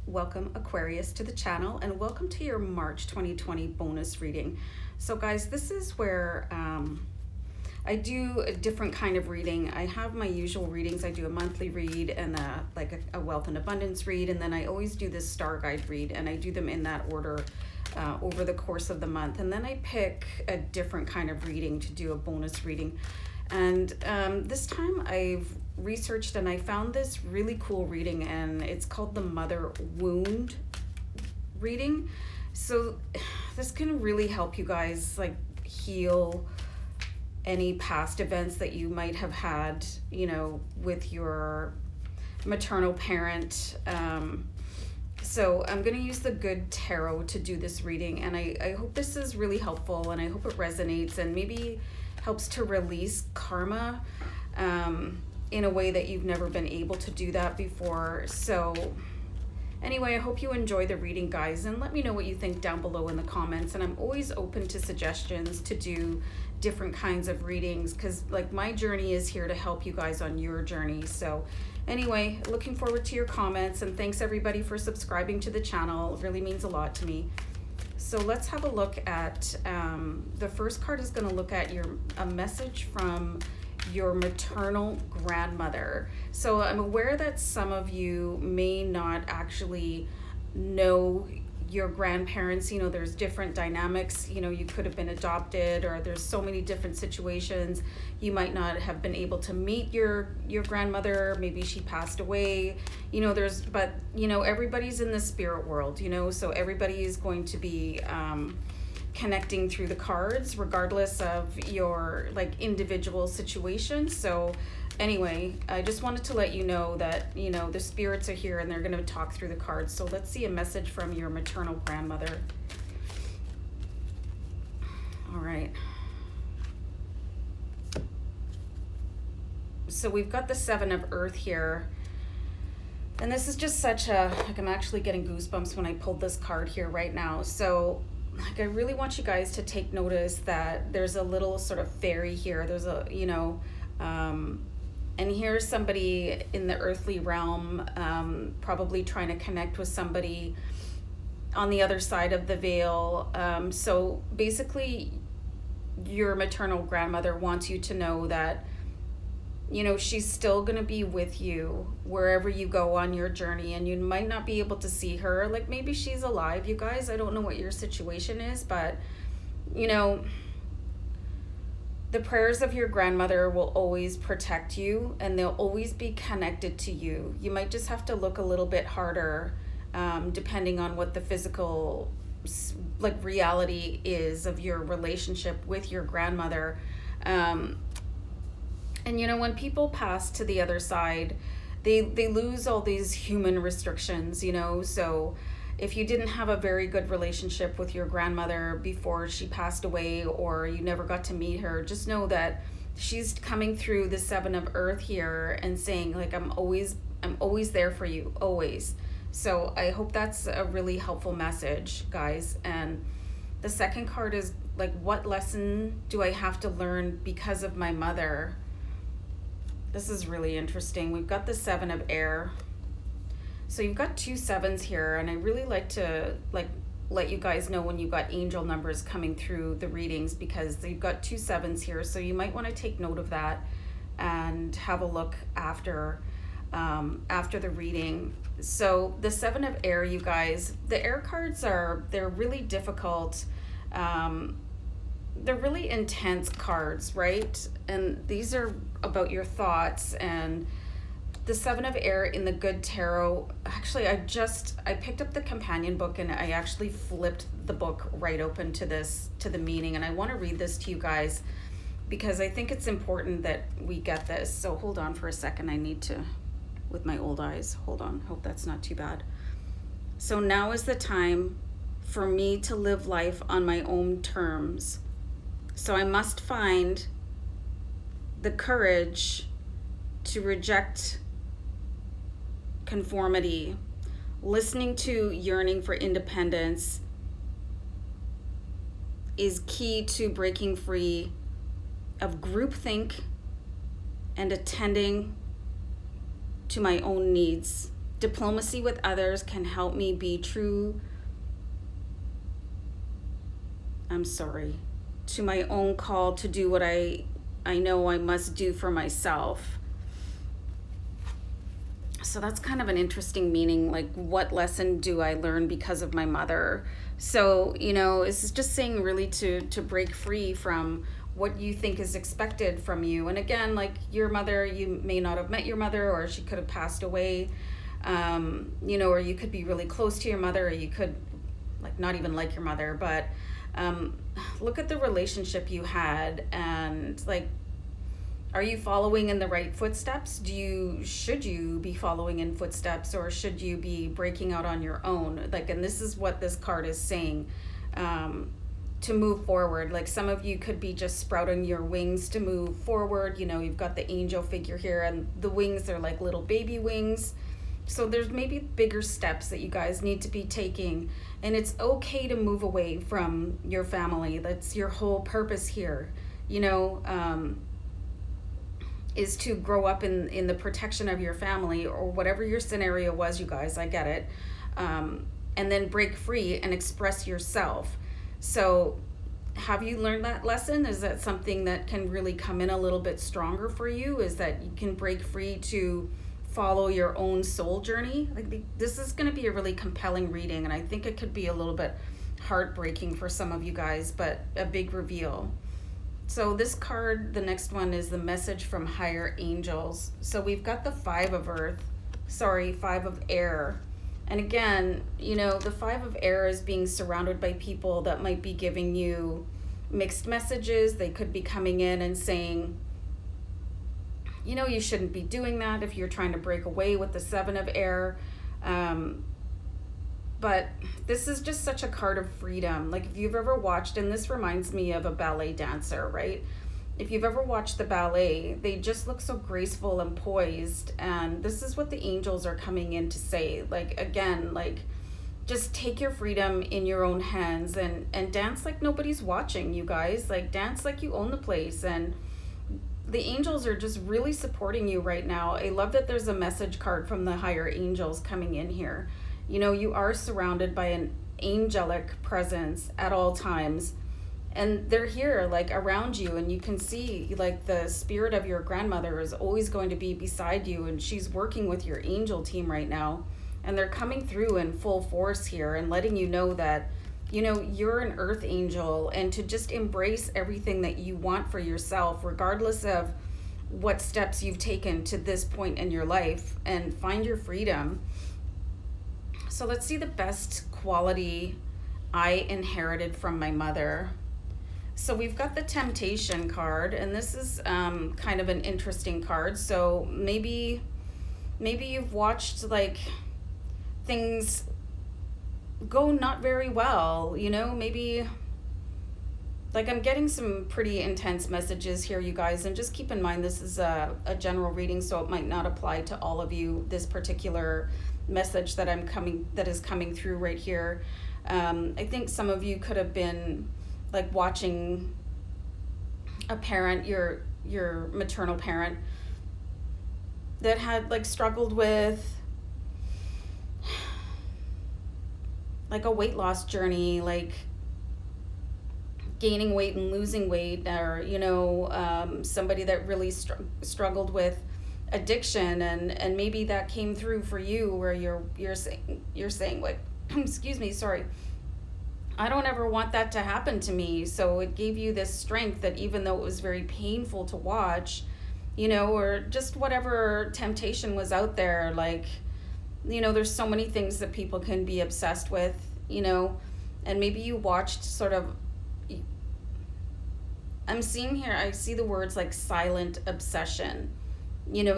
welcome Aquarius to the channel, and welcome to your March 2020 bonus reading. So guys, this is where I do a different kind of reading. I have my usual readings. I do a monthly read and a wealth and abundance read, and then I always do this star guide read, and I do them in that order over the course of the month. And then I pick a different kind of reading to do a bonus reading. And this time I've researched and I found this really cool reading, and it's called the Mother Wound reading. So this can really help you guys like heal any past events that you might have had, you know, with your maternal parent. So I'm going to use the Good Tarot to do this reading, and I hope this is really helpful, and I hope it resonates and maybe helps to release karma in a way that you've never been able to do that before. So anyway, I hope you enjoy the reading, guys, and let me know what you think down below in the comments. And I'm always open to suggestions to do different kinds of readings, because like my journey is here to help you guys on your journey. So anyway, looking forward to your comments, and thanks everybody for subscribing to the channel. It really means a lot to me. So let's have a look at the first card is going to look at a message from your maternal grandmother. So I'm aware that some of you may not actually know your grandparents. You know, there's different dynamics. You know, you could have been adopted, or there's so many different situations. You might not have been able to meet your grandmother. Maybe she passed away. You know, but you know, everybody's in the spirit world, you know, so everybody is going to be connecting through the cards regardless of your like individual situation. So anyway, I just wanted to let you know that, you know, the spirits are here and they're going to talk through the cards. So let's see a message from your maternal grandmother. All right. So we've got the Seven of Earth here. And this is just such a, like, I'm actually getting goosebumps when I pulled this card here right now. So like, I really want you guys to take notice that there's a little sort of fairy here. There's a, you know, and here's somebody in the earthly realm, probably trying to connect with somebody on the other side of the veil. So basically, your maternal grandmother wants you to know that, you know, she's still going to be with you wherever you go on your journey, and you might not be able to see her. Like, maybe she's alive, you guys. I don't know what your situation is, but, you know, the prayers of your grandmother will always protect you, and they'll always be connected to you. You might just have to look a little bit harder, depending on what the physical, like, reality is of your relationship with your grandmother. And you know, when people pass to the other side, they lose all these human restrictions, you know. So if you didn't have a very good relationship with your grandmother before she passed away, or you never got to meet her, just know that she's coming through the Seven of Earth here and saying, like, I'm always there for you, always. So I hope that's a really helpful message, guys. And the second card is like, what lesson do I have to learn because of my mother? This is really interesting. We've got the Seven of Air. So you've got two sevens here, and I really like to let you guys know when you've got angel numbers coming through the readings, because you've got two sevens here. So you might want to take note of that and have a look after the reading. So the Seven of Air, you guys, the air cards they're really difficult. They're really intense cards, right? And these are about your thoughts. And the Seven of Air in the Good Tarot, actually, I picked up the companion book, and I actually flipped the book right open to the meaning. And I want to read this to you guys because I think it's important that we get this. So hold on for a second. I need to, with my old eyes, hold on. Hope that's not too bad. So now is the time for me to live life on my own terms. So I must find the courage to reject conformity. Listening to yearning for independence is key to breaking free of groupthink and attending to my own needs. Diplomacy with others can help me be true, to my own call to do what I know I must do for myself. So that's kind of an interesting meaning, like what lesson do I learn because of my mother? So, it's just saying really to break free from what you think is expected from you. And again, like your mother, you may not have met your mother, or she could have passed away, or you could be really close to your mother, or you could like not even like your mother, but look at the relationship you had, and like, are you following in the right footsteps? Should you be following in footsteps, or should you be breaking out on your own? Like, and this is what this card is saying, to move forward. Like some of you could be just sprouting your wings to move forward. You've got the angel figure here, and the wings are like little baby wings. So there's maybe bigger steps that you guys need to be taking, and it's okay to move away from your family. That's your whole purpose here, is to grow up in the protection of your family, or whatever your scenario was, you guys, I get it. And then break free and express yourself. So have you learned that lesson? Is that something that can really come in a little bit stronger for you? Is that you can break free to follow your own soul journey? Like this is going to be a really compelling reading, and I think it could be a little bit heartbreaking for some of you guys, but a big reveal. So this card, the next one, is the message from higher angels. So we've got the Five of Air. And again, the Five of Air is being surrounded by people that might be giving you mixed messages. They could be coming in and saying, you shouldn't be doing that if you're trying to break away with the Seven of Air. But this is just such a card of freedom. Like if you've ever watched, and this reminds me of a ballet dancer, right? If you've ever watched the ballet, they just look so graceful and poised. And this is what the angels are coming in to say. Like, again, like just take your freedom in your own hands and dance like nobody's watching, you guys. Like dance like you own the place. And the angels are just really supporting you right now. I love that there's a message card from the higher angels coming in here. You are surrounded by an angelic presence at all times, and they're here like around you, and you can see like the spirit of your grandmother is always going to be beside you, and she's working with your angel team right now, and they're coming through in full force here and letting you know that you're an earth angel, and to just embrace everything that you want for yourself, regardless of what steps you've taken to this point in your life, and find your freedom. So let's see the best quality I inherited from my mother. So we've got the Temptation card, and this is kind of an interesting card. So maybe you've watched like things go not very well, maybe like I'm getting some pretty intense messages here, you guys, and just keep in mind this is a general reading, so it might not apply to all of you, this particular message that is coming through right here. I think some of you could have been like watching a parent, your maternal parent, that had like struggled with like a weight loss journey, like gaining weight and losing weight, or somebody that really struggled with addiction, and maybe that came through for you, where you're saying like excuse me, sorry, I don't ever want that to happen to me. So it gave you this strength that even though it was very painful to watch, or just whatever temptation was out there, like there's so many things that people can be obsessed with, and maybe you watched sort of, I'm seeing here, I see the words like silent obsession.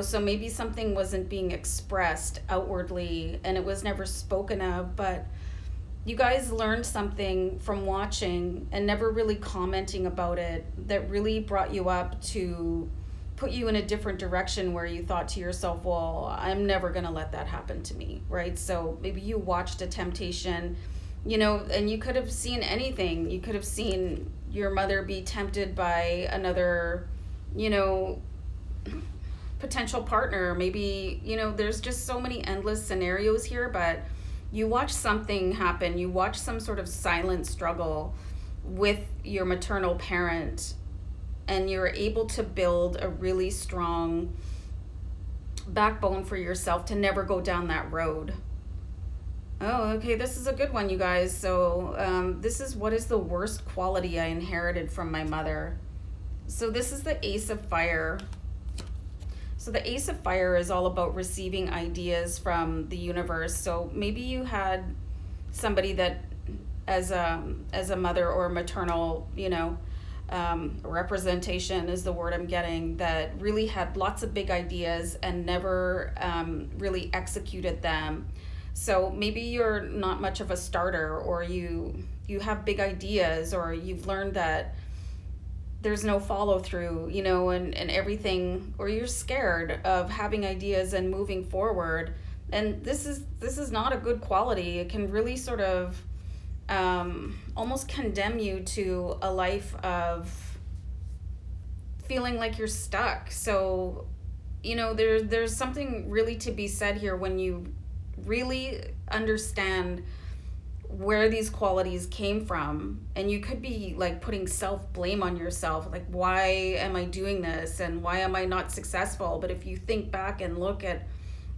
So maybe something wasn't being expressed outwardly and it was never spoken of, but you guys learned something from watching and never really commenting about it that really brought you up to put you in a different direction, where you thought to yourself, well, I'm never going to let that happen to me, right? So maybe you watched a temptation, and you could have seen anything. You could have seen your mother be tempted by another, potential partner. Maybe, you know, there's just so many endless scenarios here, but you watch something happen. You watch some sort of silent struggle with your maternal parent, and you're able to build a really strong backbone for yourself to never go down that road. Oh, okay, this is a good one, you guys. So this is, what is the worst quality I inherited from my mother? So this is the Ace of Fire. So the Ace of Fire is all about receiving ideas from the universe. So maybe you had somebody that, as a mother or a maternal, you know, representation is the word I'm getting, that really had lots of big ideas and never really executed them. So maybe you're not much of a starter, or you have big ideas, or you've learned that there's no follow through, you know, and everything, or you're scared of having ideas and moving forward. And this is not a good quality. It can really sort of almost condemn you to a life of feeling like you're stuck. So, you know, there's something really to be said here when you really understand where these qualities came from. And you could be like putting self-blame on yourself, like, why am I doing this and why am I not successful? But if you think back and look at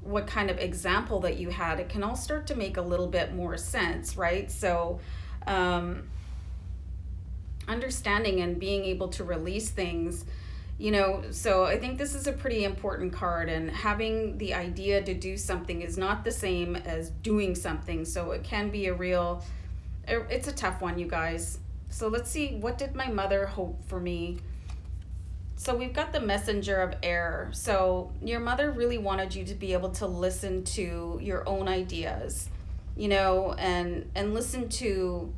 what kind of example that you had, it can all start to make a little bit more sense, right? So understanding and being able to release things, you know. So I think this is a pretty important card, and having the idea to do something is not the same as doing something. So it can be it's a tough one, you guys. So let's see, what did my mother hope for me? So we've got the messenger of air. So your mother really wanted you to be able to listen to your own ideas, you know, and listen to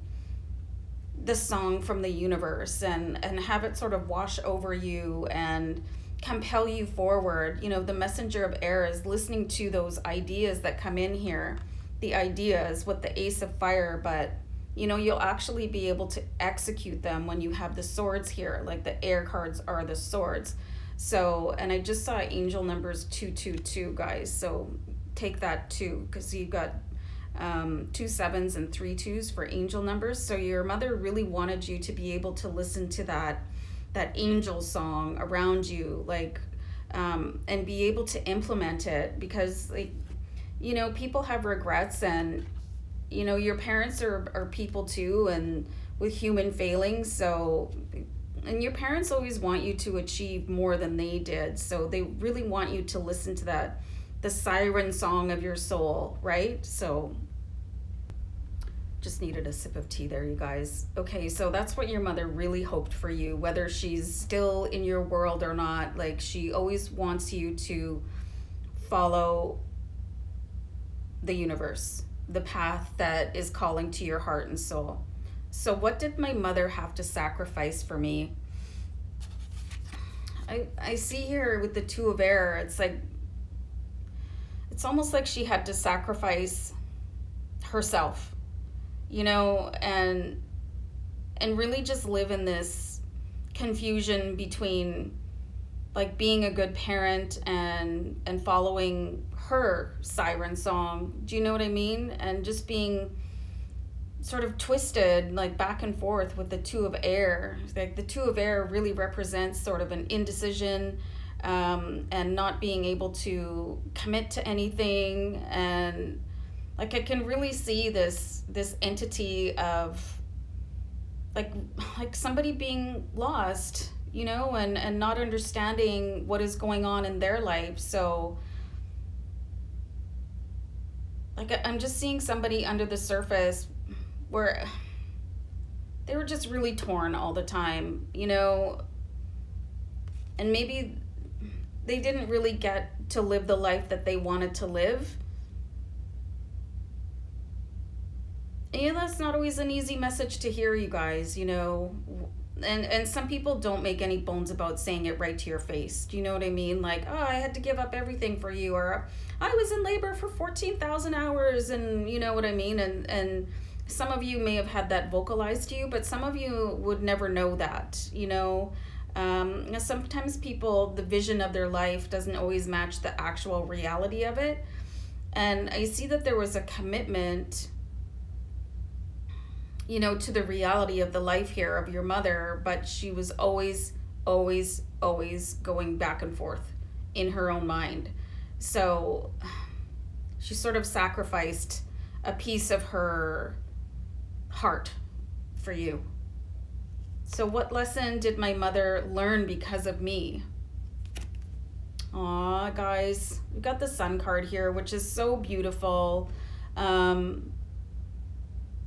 the song from the universe, and have it sort of wash over you and compel you forward. You know, the messenger of air is listening to those ideas that come in here, the ideas with the Ace of Fire, but you know, you'll actually be able to execute them when you have the swords here. Like, the air cards are the swords. So, and I just saw angel numbers 222, guys. So take that too, because you've got 2 sevens and 3 2s for angel numbers. So your mother really wanted you to be able to listen to that angel song around you, like, and be able to implement it, because, like, you know, people have regrets, and you know, your parents are people too, and with human failings. So, and your parents always want you to achieve more than they did. So they really want you to listen to the siren song of your soul, right? So just needed a sip of tea there, you guys. Okay, so that's what your mother really hoped for you, whether she's still in your world or not. Like, she always wants you to follow the universe, the path that is calling to your heart and soul. So what did my mother have to sacrifice for me? I see here with the Two of Air, it's like, it's almost like she had to sacrifice herself, you know, and really just live in this confusion between, like, being a good parent and following her siren song. Do you know what I mean? And just being sort of twisted, like, back and forth with the Two of Air. Like, the Two of Air really represents sort of an indecision, and not being able to commit to anything. And like, I can really see this entity of like somebody being lost, you know, and not understanding what is going on in their life. So like, I'm just seeing somebody under the surface where they were just really torn all the time, you know, and maybe they didn't really get to live the life that they wanted to live. And that's not always an easy message to hear, you guys, you know, and some people don't make any bones about saying it right to your face. Do you know what I mean? Like, oh, I had to give up everything for you, or I was in labor for 14,000 hours, and you know what I mean? And some of you may have had that vocalized to you, but some of you would never know that, you know. Sometimes people, the vision of their life doesn't always match the actual reality of it. And I see that there was a commitment, you know, to the reality of the life here of your mother, but she was always going back and forth in her own mind. So she sort of sacrificed a piece of her heart for you. So what lesson did my mother learn because of me? Aw, guys, we got the Sun card here, which is so beautiful.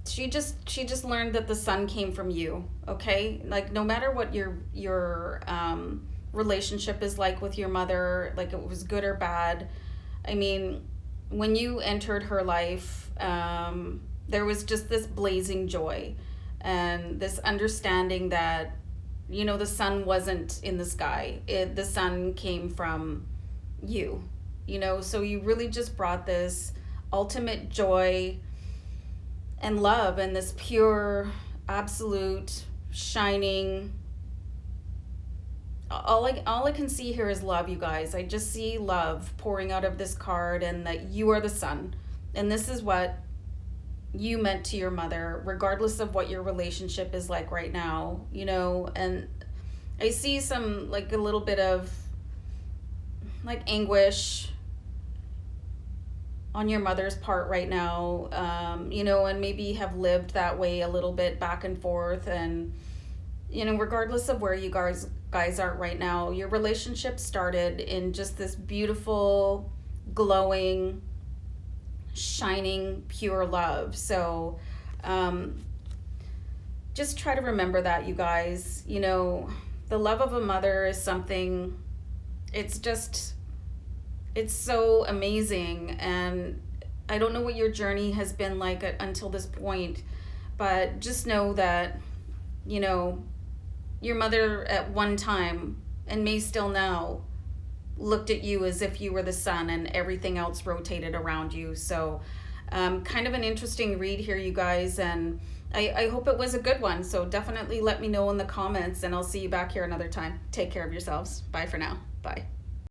She just learned that the Sun came from you, okay? Like, no matter what your relationship is like with your mother, like it was good or bad. I mean, when you entered her life, there was just this blazing joy and this understanding that, you know, the sun wasn't in the sky. The sun came from you, you know, so you really just brought this ultimate joy and love and this pure, absolute, shining. All I can see here is love, you guys. I just see love pouring out of this card, and that you are the sun. And this is what you meant to your mother, regardless of what your relationship is like right now, you know. And I see some, like, a little bit of, like, anguish on your mother's part right now, you know, and maybe have lived that way a little bit back and forth. And, you know, regardless of where you guys are right now, your relationship started in just this beautiful, glowing, shining, pure love. So just try to remember that, you guys. You know, the love of a mother is something, it's so amazing. And I don't know what your journey has been like until this point, but just know that, you know, your mother at one time, and may still now, looked at you as if you were the sun and everything else rotated around you. So kind of an interesting read here, you guys, and I hope it was a good one. So definitely let me know in the comments, and I'll see you back here another time. Take care of yourselves. Bye for now. Bye.